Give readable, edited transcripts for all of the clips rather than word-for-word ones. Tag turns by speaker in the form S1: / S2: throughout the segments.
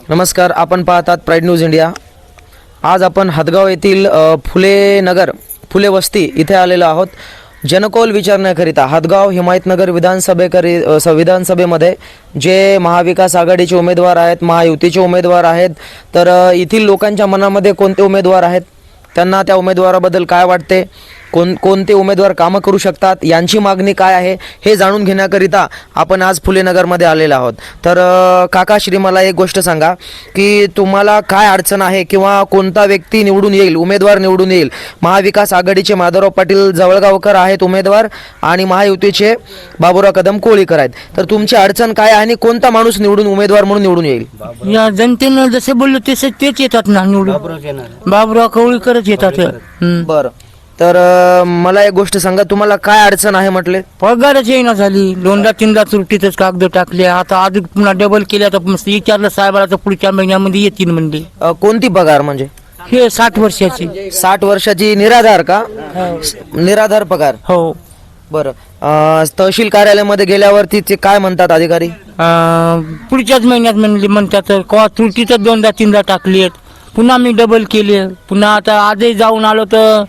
S1: नमस्कार, आपण पाहतात प्राईड न्यूज इंडिया। आज आपण हदगाव येथील फुले वस्ती इथे आलेलो आहोत जनकौल विचारण्याकरिता। हदगाव हिमायतनगर विधानसभेमध्ये जे महाविकास आघाडीचे उमेदवार आहेत, महायुतीचे उमेदवार आहेत, तर येथील लोकांच्या मनामध्ये कोणते उमेदवार आहेत, त्यांना त्या उमेदवाराबद्दल काय वाटते, कोणते उमेदवार कामं करू शकतात, यांची मागणी काय आहे हे जाणून घेण्याकरिता आपण आज फुलेनगरमध्ये आलेलो आहोत। तर काका श्री मला एक गोष्ट सांगा की तुम्हाला काय अडचण आहे किंवा कोणता व्यक्ती निवडून येईल, उमेदवार निवडून येईल। महाविकास आघाडीचे माधवराव पाटील जवळगावकर आहेत उमेदवार आणि महायुतीचे बाबुराव कदम कोळीकर आहेत। तर तुमची अडचण काय आहे आणि कोणता माणूस निवडून उमेदवार म्हणून निवडून येईल?
S2: या जनतेनं जसे बोललो तसे तेच येतात ना निवडून, बाबुराव कोळीकरच येतात।
S1: बरं, तर मला एक गोष्ट सांगा, तुम्हाला काय अडचण आहे म्हटले?
S2: पगारच येईना झाली, 2-3 त्रुटीतच कागद टाकले, आता अजून पुन्हा डबल केल्या तर विचारलं साहेबाला तर पुढच्या महिन्यामध्ये येतील म्हणले।
S1: कोणती पगार म्हणजे?
S2: हे 60 वर्षाची
S1: 60 वर्षाची निराधार का? निराधार पगार?
S2: हो।
S1: बरं, तहसील कार्यालयामध्ये गेल्यावरती ते काय म्हणतात अधिकारी?
S2: पुढच्याच महिन्यात म्हणतात, त्रुटीच 2-3 टाकलेत, पुन्हा मी डबल केले, पुन्हा आता आजही जाऊन आलो तर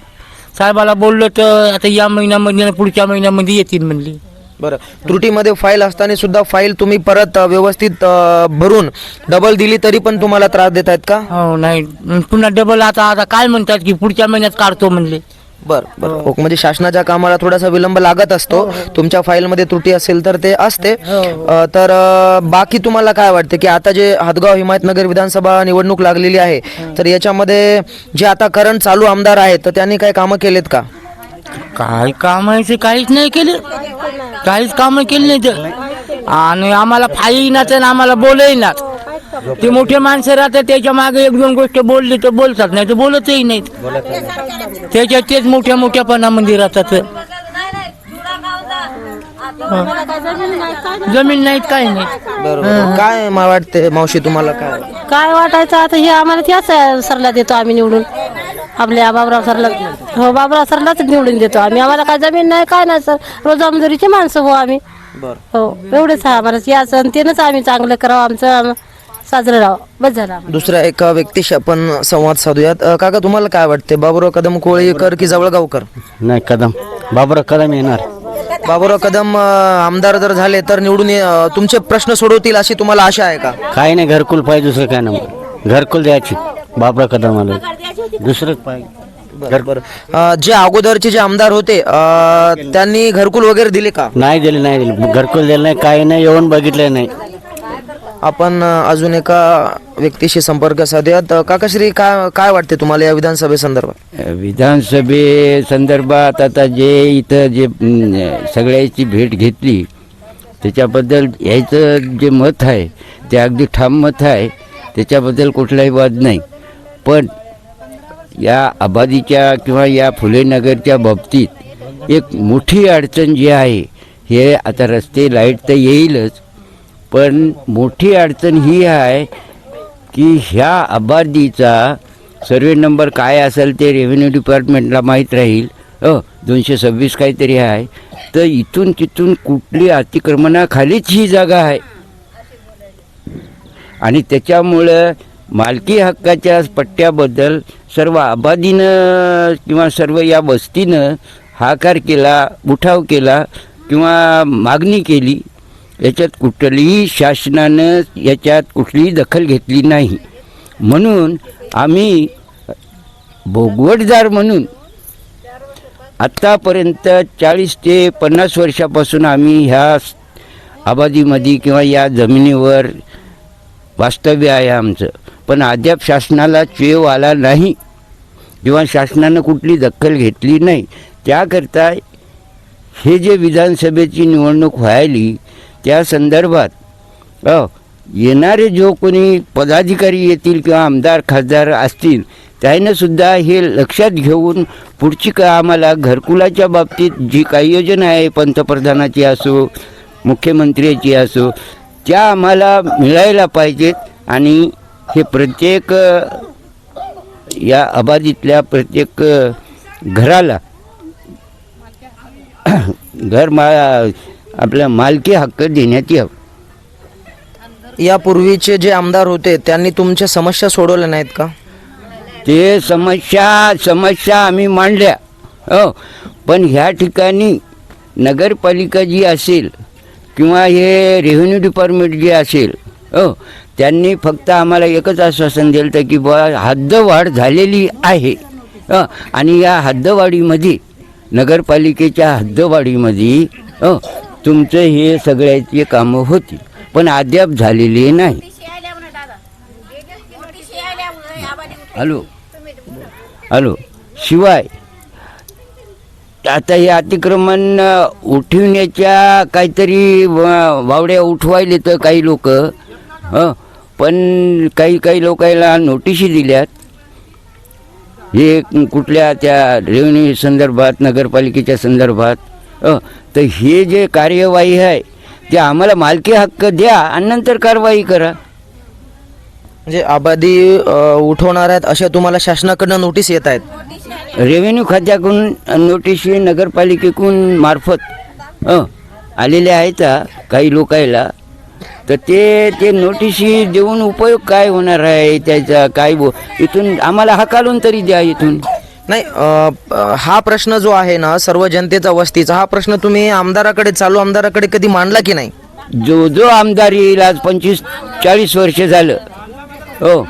S2: साहेबाला बोललो तर आता या महिन्यामध्ये पुढच्या महिन्यामध्ये येतील म्हणली।
S1: बरं, त्रुटीमध्ये फाईल असताना सुद्धा फाईल तुम्ही परत व्यवस्थित भरून डबल दिली तरी पण तुम्हाला त्रास देत आहेत का?
S2: हो, नाही, पुन्हा डबल आता काय म्हणतात की पुढच्या महिन्यात काढतो म्हणले।
S1: बरं बरं, म्हणजे शासनाच्या कामाला थोडासा विलंब लागत असतो, तुमच्या फाईलमध्ये त्रुटी असेल तर ते असते। तर बाकी तुम्हाला काय वाटते की आता जे हदगाव हिमायतनगर विधानसभा निवडणूक लागलेली आहे, तर याच्यामध्ये जे आता करंट चालू आमदार आहेत तर त्यांनी काही कामं केलेत का?
S2: काय कामायचे काहीच नाही केले, काहीच कामं केली नाहीत आणि आम्हाला फाई ना तर आम्हाला बोलही ना। ते मोठे माणसं राहतात त्याच्या मागे 1-2 गोष्ट बोलली तर बोलतात, नाही तर बोलतही नाहीत, त्याच्यात तेच मोठ्या पणामध्ये राहतात। जमीन नाहीत काही नाही।
S1: बरोबर, काय वाटते मावशी तुम्हाला?
S3: काय वाटायचं आता हे आम्हाला त्याच सरला देतो आम्ही निवडून, आपल्या बाबुराव सरला। हो, बाबुराव सरलाच निवडून देतो आम्ही, आम्हाला काय जमीन नाही काय नाही सर, रोजमजुरीचे माणसं हो आम्ही। हो, एवढंच आहे आम्हाला, याच तेनच आम्ही चांगलं करावं, आमचं साजरं राहावं, बस झालं।
S1: दुसऱ्या एका व्यक्तीशी आपण संवाद साधूयात। काका तुम्हाला काय वाटते, बाबुराव कदम कोळीकर की जवळगावकर?
S4: नाही, कदम, बाबुराव कदम येणार।
S1: बाबुराव कदम आमदार जर झाले तर निवडून तुमचे प्रश्न सोडवतील अशी तुम्हाला आशा आहे का?
S4: काही नाही, घरकुल पाहिजे, दुसरं काय नाही, घरकुल द्यायची बाबुराव कदम आले, दुसरं पाहिजे।
S1: बरं, जे अगोदरचे जे आमदार होते त्यांनी घरकुल वगैरे दिले का?
S4: नाही दिले, घरकुल दिलं नाही, काही नाही, येऊन बघितलं नाही।
S1: आपण अजून एका व्यक्तीशी संपर्क साधूयात। काकाश्री काय वाटते तुम्हाला या विधानसभेसंदर्भात?
S4: विधानसभेसंदर्भात आता जे इथं जे सगळ्याची भेट घेतली त्याच्याबद्दल यायचं जे मत आहे ते अगदी ठाम मत आहे, त्याच्याबद्दल कुठलाही वाद नाही। पण या आबादीच्या किंवा या फुलेनगरच्या बाबतीत एक मोठी अडचण जी आहे, हे आता रस्ते लाईट तर येईलच, पण मोठी अडचण ही आहे की ह्या आबादीचा सर्वे नंबर काय असेल ते रेव्हेन्यू डिपार्टमेंटला माहीत राहील, 226 काहीतरी आहे, तर इथून तिथून कुठली अतिक्रमणाखालीच ही जागा आहे आणि त्याच्यामुळं मालकी हक्काच्या पट्ट्याबद्दल सर्व आबादीनं किंवा सर्व या वस्तीनं हाकार केला, उठाव केला किंवा मागणी केली, याच्यात कुठलीही शासनानं याच्यात कुठलीही दखल घेतली नाही। म्हणून आम्ही भोगवटदार म्हणून आत्तापर्यंत 40 ते 50 वर्षापासून आम्ही ह्या आबादीमध्ये किंवा या जमिनीवर वास्तव्य आहे आमचं, पण अद्याप शासनाला चेव आला नाही किंवा शासनानं कुठली दखल घेतली नाही। त्याकरता हे जे विधानसभेची निवडणूक व्हायली त्या संदर्भात येणारे जो कोणी पदाधिकारी येतील किंवा आमदार खासदार असतील त्यानेसुद्धा हे लक्षात घेऊन पुढची का आम्हाला घरकुलाच्या बाबतीत जी काही योजना आहे, पंतप्रधानाची असो मुख्यमंत्र्याची असो, त्या आम्हाला मिळायला पाहिजेत आणि हे प्रत्येक या आबादीतल्या प्रत्येक घराला आपला मालकी हक्क देण्यात यावं.
S1: यापूर्वीचे जे आमदार होते त्यांनी तुमच्या समस्या सोडवल्या नाहीत का?
S4: ते समस्या आम्ही मांडल्या, हो, पण ह्या ठिकाणी नगरपालिका जी असेल किंवा हे रेव्हेन्यू डिपार्टमेंट जे असेल, हो, त्यांनी फक्त आम्हाला एकच आश्वासन दिलं होतं की हद्दवाढ झालेली आहे, आणि या हद्दवाढीमध्ये नगरपालिकेच्या हद्दवाढीमध्ये तुमचं हे सगळ्याचे कामं होती, पण अद्याप झालेली नाही. हॅलो शिवाय आता हे अतिक्रमण उठवण्याच्या काहीतरी वावड्या उठवायले तर काही लोक, पण काही लोकांना नोटिशी दिल्यात हे कुठल्या त्या रेव्हेन्यू संदर्भात, नगरपालिकेच्या संदर्भात. तर हे जे कार्यवाही आहे ते आम्हाला मालकी हक्क द्या आणि नंतर कारवाई करा.
S1: म्हणजे आबादी उठवणार आहेत अशा तुम्हाला शासनाकडनं नोटीस येत आहेत?
S4: रेव्हेन्यू खात्याकडून नोटिशी नगरपालिकेकडून मार्फत आलेल्या आहेत काही लोकायला. तर ते नोटिशी देऊन उपयोग काय होणार आहे त्याचा? काय इथून आम्हाला हकालून तरी द्या इथून.
S1: नाही, हा प्रश्न जो आहे ना सर्व जनतेचा, वस्तीचा, हा प्रश्न तुम्ही आमदाराकडे, चालू आमदाराकडे कधी मांडला की नाही?
S4: जो आमदार येईल, आज 25-40 वर्ष झालं, हो,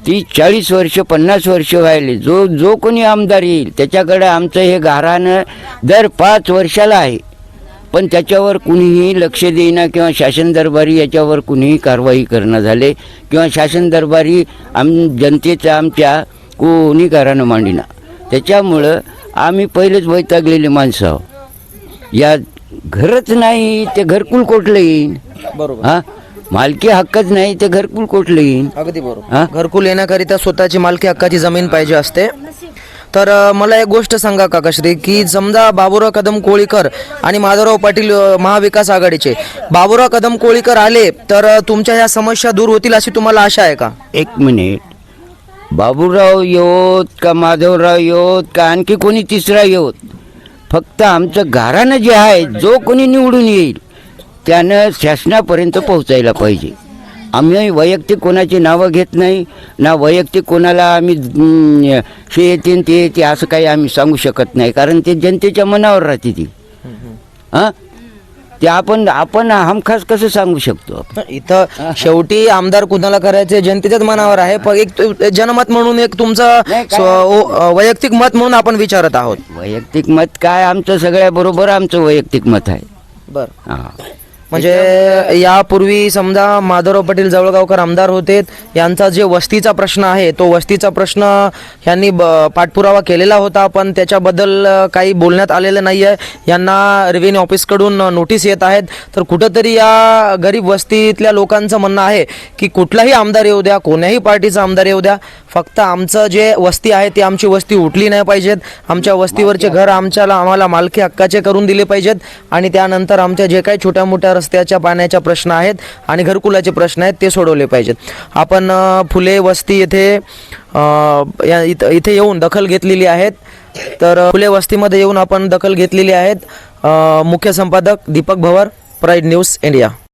S4: 30-40 वर्ष 50 वर्ष व्हायले, जो कोणी आमदार येईल त्याच्याकडे आमचं हे गाऱ्हाणं दर 5 वर्षाला आहे, पण त्याच्यावर कुणीही लक्ष देईना किंवा शासन दरबारी याच्यावर कुणीही कारवाई करणं झाले किंवा शासन दरबारी जनतेचा आमच्या कोणी गाऱ्हाणं मांडिना. त्याच्यामुळं आम्ही पहिलेच वैतागलेले माणसं आहो. या घरच नाही ते घरकुल कोठलं येईन?
S1: बरोबर.
S4: हां, मालकी हक्कच नाही ते घरकुल कोठलं येईन?
S1: अगदी बरोबर. घरकुल येण्याकरिता स्वतःची मालकी हक्काची जमीन पाहिजे असते. तर मला एक गोष्ट सांगा काकाश्री, की समजा बाबुराव कदम कोळीकर आणि माधवराव पाटील महाविकास आघाडीचे बाबुराव कदम कोळीकर आले तर तुमच्या ह्या समस्या दूर होतील अशी तुम्हाला आशा आहे का?
S4: एक मिनिट, बाबूराव येवोत का माधवराव येवोत का आणखी कोणी तिसरा येवोत, फक्त आमचं घराणं जे आहे जो कोणी निवडून येईल त्यानं शासनापर्यंत पोहोचायला पाहिजे. आम्ही वैयक्तिक कोणाची नावं घेत नाही ना, वैयक्तिक कोणाला आम्ही हे येते ते येते असं काही आम्ही सांगू शकत नाही, कारण ते जनतेच्या मनावर राहते ती. हां, ते आपण हमखास कसं सांगू शकतो?
S1: इथं शेवटी आमदार कुणाला करायचे जनतेच्याच मनावर आहे, पण एक जनमत म्हणून, एक तुमचं वैयक्तिक मत म्हणून आपण विचारत आहोत.
S4: वैयक्तिक मत काय, आमचं सगळ्याबरोबर आमचं वैयक्तिक मत आहे.
S1: बरं.
S4: हां,
S1: म्हणजे यापूर्वी समजा माधवराव पाटील जवळगावकर आमदार होते, यांचा जे वस्तीचा प्रश्न आहे तो वस्तीचा प्रश्न यांनी पाठपुरावा केलेला होता, पण त्याच्याबद्दल काही बोलण्यात आलेलं नाही आहे. यांना रेव्हेन्यू ऑफिसकडून नोटीस येत आहेत. तर कुठंतरी या गरीब वस्तीतल्या लोकांचं म्हणणं आहे की कुठलाही आमदार येऊ द्या, कोण्याही पार्टीचा आमदार येऊ द्या, फक्त आमचं जे वस्ती आहे ती आमची वस्ती उठली नाही पाहिजेत. आमच्या वस्तीवरचे घर आम्हाला मालकी हक्काचे करून दिले पाहिजेत, आणि त्यानंतर आमच्या जे काही छोट्या मोठ्या रस्त्याच्या पाण्याच्या प्रश्न आहेत आणि घरकुलाचे प्रश्न आहेत ते सोडवले पाहिजेत. आपण फुले वस्ती येथे इथे येऊन दखल घेतलेली आहेत. तर फुले वस्तीमध्ये येऊन आपण दखल घेतलेली आहेत. मुख्य संपादक दीपक भवर, प्राईड न्यूज इंडिया.